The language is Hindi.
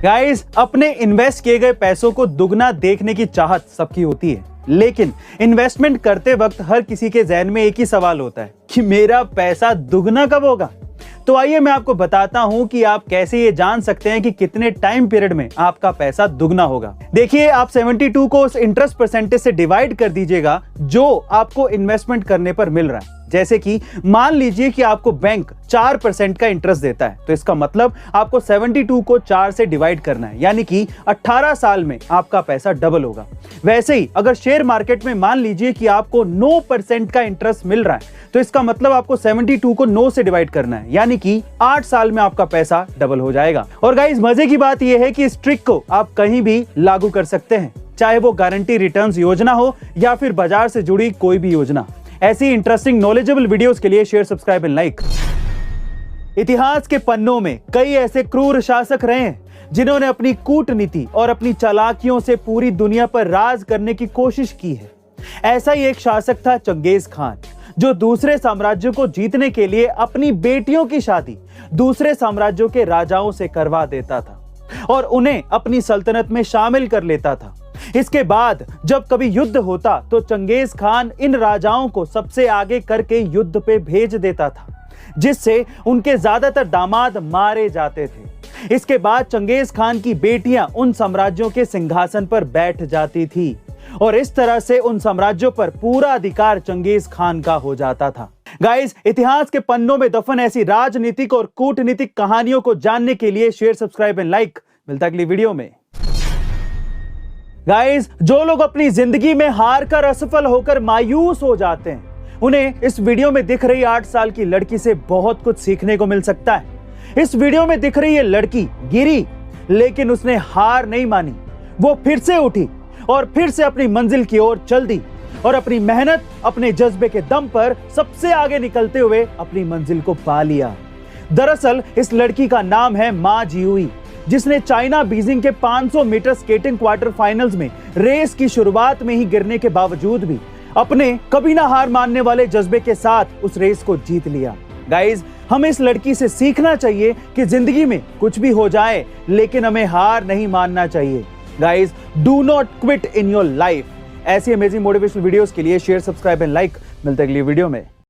गाइस, अपने इन्वेस्ट किए गए पैसों को दुगना देखने की चाहत सबकी होती है, लेकिन इन्वेस्टमेंट करते वक्त हर किसी के जहन में एक ही सवाल होता है कि मेरा पैसा दुगना कब होगा। तो आइए मैं आपको बताता हूं कि आप कैसे ये जान सकते हैं कि कितने टाइम पीरियड में आपका पैसा दुगना होगा। देखिए, आप 72 को उस इंटरेस्ट परसेंटेज से डिवाइड कर दीजिएगा जो आपको इन्वेस्टमेंट करने पर मिल रहा है। जैसे कि मान लीजिए कि आपको बैंक 4% का इंटरेस्ट देता है, तो इसका मतलब आपको 72 को 4 से डिवाइड करना है, यानी कि 18 साल में आपका पैसा डबल होगा। वैसे ही अगर शेयर मार्केट में मान लीजिए कि आपको 9% का इंटरेस्ट मिल रहा है, तो इसका मतलब आपको 72 को 9 से डिवाइड करना है, यानी कि 8 साल में आपका पैसा डबल हो जाएगा। और गाइस, मजे की बात यह है कि इस ट्रिक को आप कहीं भी लागू कर सकते हैं, चाहे वो गारंटी रिटर्न्स योजना हो या फिर बाजार से जुड़ी कोई भी योजना। ऐसी इंटरेस्टिंग नॉलेजेबल वीडियोस के लिए शेयर, सब्सक्राइब एंड लाइक। इतिहास के पन्नों में कई ऐसे क्रूर शासक रहे हैं जिन्होंने अपनी कूटनीति और अपनी चालाकियों से पूरी दुनिया पर राज करने की कोशिश की है। ऐसा ही एक शासक था चंगेज खान, जो दूसरे साम्राज्यों को जीतने के लिए अपनी बेटियों की शादी दूसरे साम्राज्यों के राजाओं से करवा देता था और उन्हें अपनी सल्तनत में शामिल कर लेता था। इसके बाद जब कभी युद्ध होता तो चंगेज खान इन राजाओं को सबसे आगे करके युद्ध पे भेज देता था, जिससे उनके ज्यादातर दामाद मारे जाते थे। इसके बाद चंगेज खान की बेटियां उन साम्राज्यों के सिंहासन पर बैठ जाती थी और इस तरह से उन साम्राज्यों पर पूरा अधिकार चंगेज खान का हो जाता था। गाइस, इतिहास के पन्नों में दफन ऐसी राजनीतिक और कूटनीतिक कहानियों को जानने के लिए शेयर, सब्सक्राइब एंड लाइक। मिलता है अगली वीडियो में। गाइस, जो लोग अपनी जिंदगी में हार कर असफल होकर मायूस हो जाते हैं, उन्हें इस वीडियो में दिख रही 8 साल की लड़की से बहुत कुछ सीखने को मिल सकता है। इस वीडियो में दिख रही ये लड़की गिरी, लेकिन उसने हार नहीं मानी। वो फिर से उठी और फिर से अपनी मंजिल की ओर चल दी और अपनी मेहनत, अपने जज्बे के दम पर सबसे आगे निकलते हुए अपनी मंजिल को पा लिया। दरअसल इस लड़की का नाम है मा जियुई, जिसने चाइना बीजिंग के 500 मीटर स्केटिंग क्वार्टर फाइनल्स में रेस की शुरुआत में ही गिरने के बावजूद भी अपने कभी ना हार मानने वाले जज्बे के साथ उस रेस को जीत लिया। गाइस, हमें इस लड़की से सीखना चाहिए कि जिंदगी में कुछ भी हो जाए, लेकिन हमें हार नहीं मानना चाहिए। Guys, do not quit in your life. ऐसी अमेजिंग मोटिवेशनल वीडियोस के लिए शेयर, सब्सक्राइब एंड लाइक। मिलते हैं अगली वीडियो में।